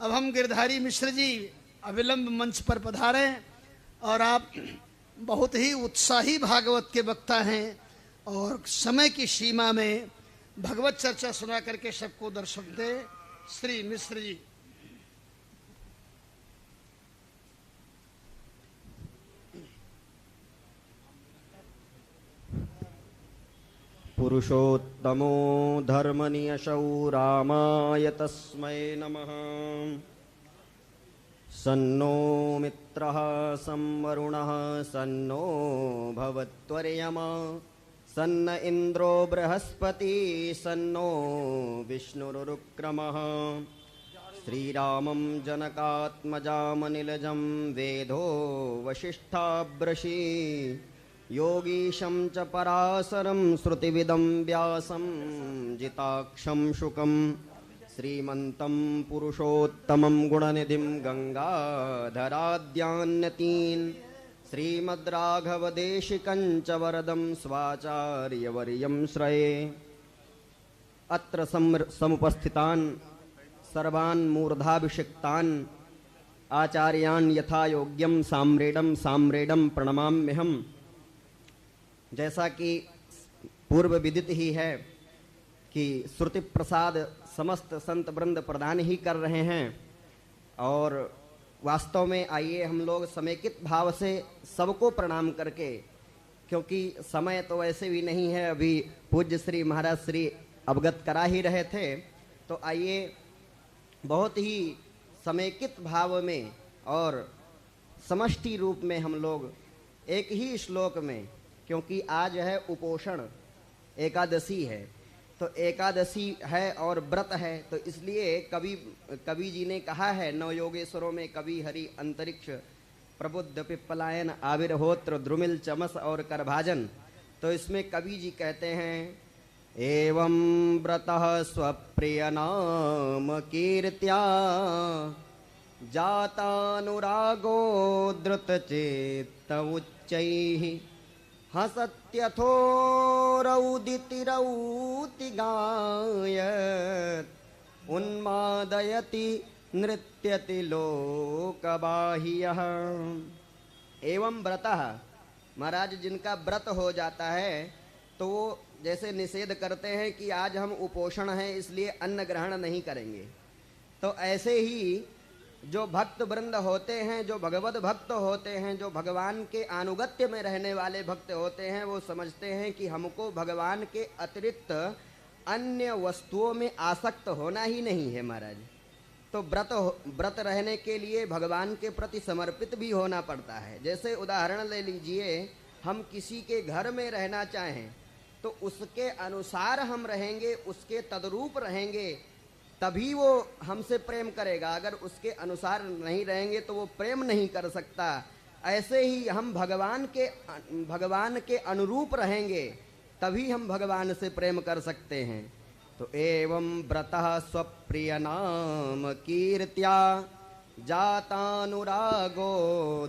अब हम गिरधारी मिश्र जी अविलंब मंच पर पधारे और आप बहुत ही उत्साही भागवत के वक्ता हैं और समय की सीमा में भगवत चर्चा सुना करके सबको दर्शक दे। श्री मिश्र जी। पुरुषोत्तमो धर्मनियशौ रामाय तस्मै नमः। सन्नो मित्रः संवरुणः सन्नो भवत्वर्यमा सन्न इन्द्रो बृहस्पति सन्नो विष्णुरुक्रमः। श्रीरामं जनकात्मजामनिलजं वेदो वसिष्ठाब्रशी योगीशं च पराशरं श्रुतिविदं व्यासं जिताक्षं शुकं श्रीमन्तं पुरुषोत्तमं गुणनिधिं गंगाधराद्यान्यतीन् श्रीमद्राघवदेशिकं च वरदं स्वाचार्यवर्यं श्रये। अत्र समुपस्थितान् सर्वान् मूर्धाभिषिक्तान् आचार्यान् यथा योग्यं साम्रेडं प्रणमाम्यहम्। जैसा कि पूर्व विदित ही है कि श्रुति प्रसाद समस्त संत वृंद प्रदान ही कर रहे हैं और वास्तव में आइए हम लोग समेकित भाव से सबको प्रणाम करके, क्योंकि समय तो वैसे भी नहीं है, अभी पूज्य श्री महाराज श्री अवगत करा ही रहे थे, तो आइए बहुत ही समेकित भाव में और समष्टि रूप में हम लोग एक ही श्लोक में, क्योंकि आज है उपोषण एकादशी है, तो एकादशी है और व्रत है, तो इसलिए कवि जी ने कहा है नव योगेश्वरों में कवि हरि अंतरिक्ष प्रबुद्ध पिप्पलायन आविर्होत्र द्रुमिल चमस और करभाजन। तो इसमें कवि जी कहते हैं एवं व्रतः स्वप्रिय नाम कीर्त्या जातानुरागो द्रुतचेत्त उच्चैः हसत्यथोरौदितिरौति गायत् उन्मादयति नृत्यति लोकबाह्यः। एवं व्रतः, महाराज जिनका व्रत हो जाता है तो वो जैसे निषेध करते हैं कि आज हम उपोषण हैं इसलिए अन्न ग्रहण नहीं करेंगे, तो ऐसे ही जो भक्त वृंद होते हैं, जो भगवत भक्त होते हैं, जो भगवान के अनुगत्य में रहने वाले भक्त होते हैं, वो समझते हैं कि हमको भगवान के अतिरिक्त अन्य वस्तुओं में आसक्त होना ही नहीं है महाराज। तो व्रत रहने के लिए भगवान के प्रति समर्पित भी होना पड़ता है। जैसे उदाहरण ले लीजिए, हम किसी के घर में रहना चाहें तो उसके अनुसार हम रहेंगे, उसके तदरूप रहेंगे, तभी वो हमसे प्रेम करेगा। अगर उसके अनुसार नहीं रहेंगे तो वो प्रेम नहीं कर सकता। ऐसे ही हम भगवान के अनुरूप रहेंगे तभी हम भगवान से प्रेम कर सकते हैं। तो एवं व्रतः स्वप्रिय नाम कीर्त्या जातानुरागो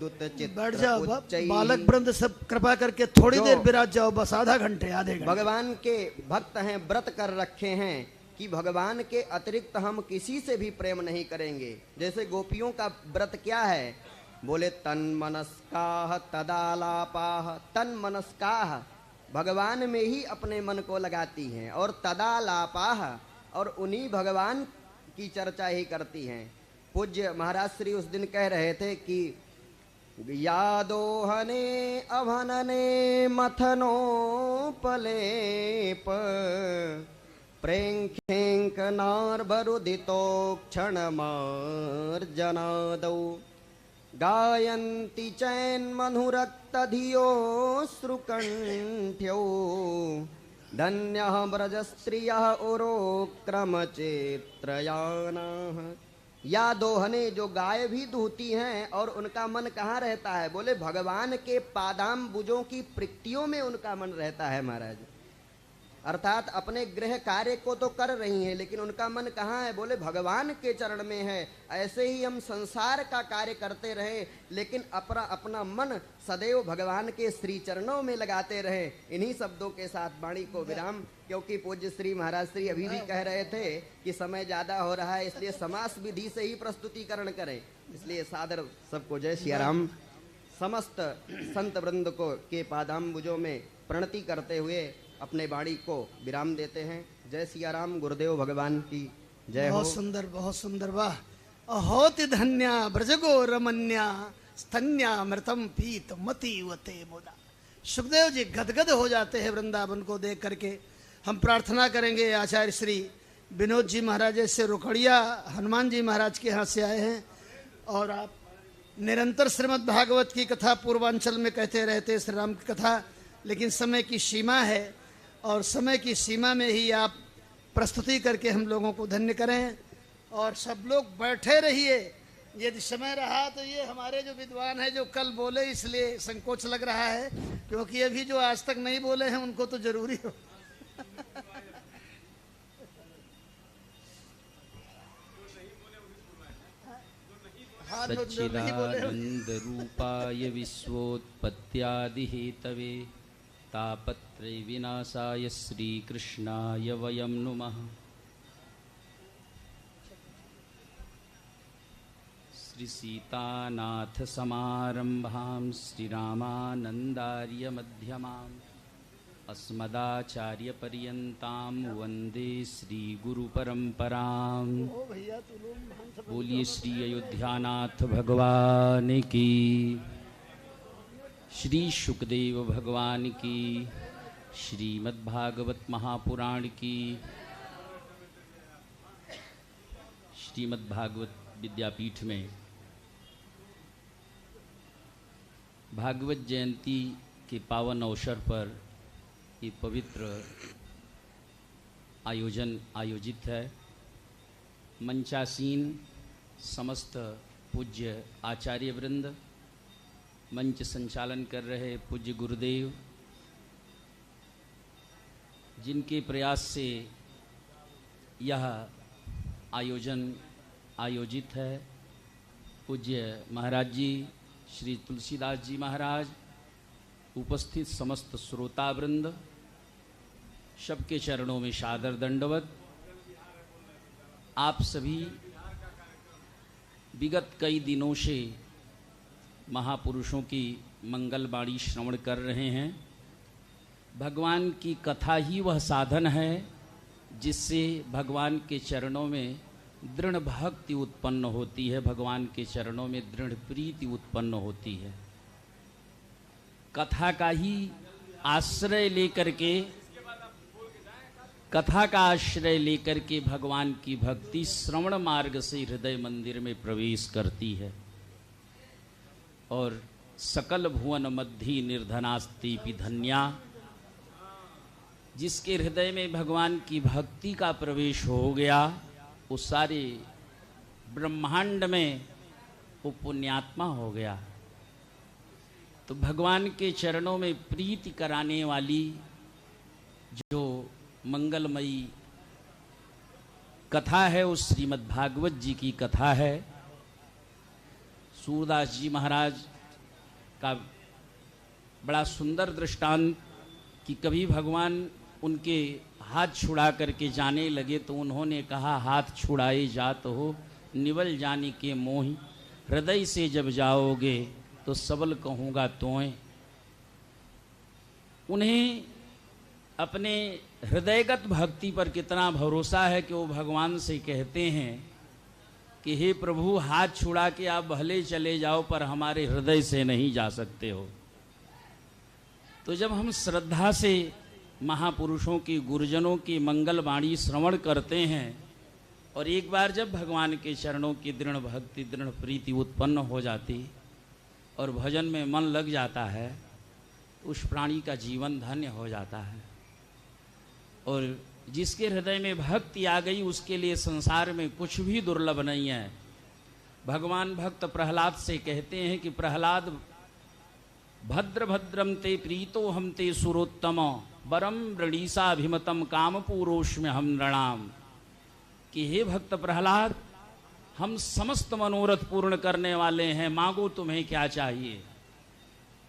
दुत चित्त। बैठ जाओ बालक वृंद, सब कृपा करके थोड़ी देर विराज जाओ, बस आधे घंटे। भगवान के भक्त हैं, व्रत कर रखे हैं कि भगवान के अतिरिक्त हम किसी से भी प्रेम नहीं करेंगे। जैसे गोपियों का व्रत क्या है, बोले तन्मनस्काः तदालापाः। तन्मनस्काः भगवान में ही अपने मन को लगाती हैं और तदालापाः और उन्हीं भगवान की चर्चा ही करती हैं। पूज्य महाराज श्री उस दिन कह रहे थे कि यादोहने अभनने मथनोपलेप प्रेंखेंकनार्बरुदितो क्षणमार्जनादौ गायन्ति चैन्मधुरक्तधियो श्रुकण्ठ्यौ धन्यः व्रजस्त्रियः उरोक्रमचेत्रयानाः। या दोहने जो गाय भी दूहती हैं और उनका मन कहाँ रहता है, बोले भगवान के पादाम्बुजों की प्रीतियों में उनका मन रहता है महाराज। अर्थात अपने गृह कार्य को तो कर रही हैं, लेकिन उनका मन कहाँ है? बोले भगवान के चरण में है। ऐसे ही हम संसार का कार्य करते रहे, लेकिन अपना मन सदैव भगवान के श्री चरणों में लगाते रहे। इन्हीं शब्दों के साथ वाणी को विराम, क्योंकि पूज्य श्री महाराज श्री अभी भी कह रहे थे कि समय ज्यादा हो रहा है, इसलिए समास विधि से ही प्रस्तुतिकरण करें। इसलिए सादर सबको जय सिया राम। समस्त संत वृंद को के पादाम्बुजों में प्रणति करते हुए अपने वाणी को विराम देते हैं। जय सिया राम। गुरुदेव भगवान की जय हो। बहुत सुंदर, बहुत सुंदर। वाह। अहोति धन्या ब्रजगो रमन्या स्तन्या मृतम पीत मति वते मुदा। सुखदेव जी गदगद हो जाते हैं वृंदावन को देख करके। हम प्रार्थना करेंगे आचार्य श्री विनोद जी महाराज से रोकड़िया हनुमान जी महाराज के यहाँ से आए हैं, और आप निरंतर श्रीमद् भागवत की कथा पूर्वांचल में कहते रहते श्री राम की कथा, लेकिन समय की सीमा है और समय की सीमा में ही आप प्रस्तुति करके हम लोगों को धन्य करें। और सब लोग बैठे रहिए, यदि समय रहा तो ये हमारे जो विद्वान है जो कल बोले इसलिए संकोच लग रहा है, क्योंकि अभी जो आज तक नहीं बोले हैं उनको तो जरूरी हो। सच्चिदानंद रूपाय विश्वोत्पत्त्यादि हेतवे तापत्रय विनाशाय श्रीकृष्णाय वयं नुमः। श्री सीतानाथ समारंभां श्रीरामानंदार्य मध्यमाम् अस्मदाचार्य पर्यन्तां वंदे श्री गुरु परंपरां। बोलिए श्री अयोध्यानाथ भगवान की, श्री शुकदेव भगवान की, श्रीमद्भागवत महापुराण की। श्रीमद्भागवत विद्यापीठ में भागवत जयंती के पावन अवसर पर ये पवित्र आयोजन आयोजित है। मंचासीन समस्त पूज्य आचार्य वृंद, मंच संचालन कर रहे पूज्य गुरुदेव, जिनके प्रयास से यह आयोजन आयोजित है। पूज्य महाराज जी श्री तुलसीदास जी महाराज, उपस्थित समस्त श्रोतावृंद, सबके चरणों में सादर दंडवत। आप सभी विगत कई दिनों से महापुरुषों की मंगलवाणी श्रवण कर रहे हैं। भगवान की कथा ही वह साधन है जिससे भगवान के चरणों में दृढ़ भक्ति उत्पन्न होती है, भगवान के चरणों में दृढ़ प्रीति उत्पन्न होती है। कथा का ही आश्रय लेकर के, कथा का आश्रय लेकर के भगवान की भक्ति श्रवण मार्ग से हृदय मंदिर में प्रवेश करती है। और सकल भुवन मध्य निर्धनास्ति धन्या, जिसके हृदय में भगवान की भक्ति का प्रवेश हो गया, उस सारे ब्रह्मांड में वो पुण्यात्मा हो गया। तो भगवान के चरणों में प्रीति कराने वाली जो मंगलमयी कथा है, उस श्रीमद् भागवत जी की कथा है। सूरदास जी महाराज का बड़ा सुंदर दृष्टांत कि कभी भगवान उनके हाथ छुड़ा करके जाने लगे तो उन्होंने कहा, हाथ छुड़ाए जात हो निवल जाने के मोहि, हृदय से जब जाओगे तो सबल कहूँगा तोय। उन्हें अपने हृदयगत भक्ति पर कितना भरोसा है कि वो भगवान से कहते हैं कि हे प्रभु, हाथ छुड़ा के आप भले चले जाओ पर हमारे हृदय से नहीं जा सकते हो। तो जब हम श्रद्धा से महापुरुषों की, गुरुजनों की मंगलवाणी श्रवण करते हैं और एक बार जब भगवान के चरणों की दृढ़ भक्ति, दृढ़ प्रीति उत्पन्न हो जाती और भजन में मन लग जाता है, तो उस प्राणी का जीवन धन्य हो जाता है। और जिसके हृदय में भक्ति आ गई उसके लिए संसार में कुछ भी दुर्लभ नहीं है। भगवान भक्त प्रहलाद से कहते हैं कि प्रहलाद, भद्र भद्रम ते प्रीतो हम ते सुरोत्तम, वरम रणीसाभिमतम काम पूरोष्म हम नृणाम। कि हे भक्त प्रहलाद, हम समस्त मनोरथ पूर्ण करने वाले हैं, मांगो तुम्हें क्या चाहिए।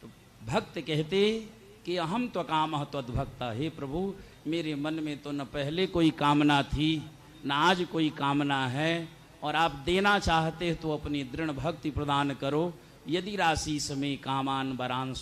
तो भक्त कहते कि अहम तो काम त्वद्भक्ता, हे प्रभु मेरे मन में तो न पहले कोई कामना थी न आज कोई कामना है, और आप देना चाहते तो अपनी दृढ़ भक्ति प्रदान करो। यदि राशि समय कामान वरांस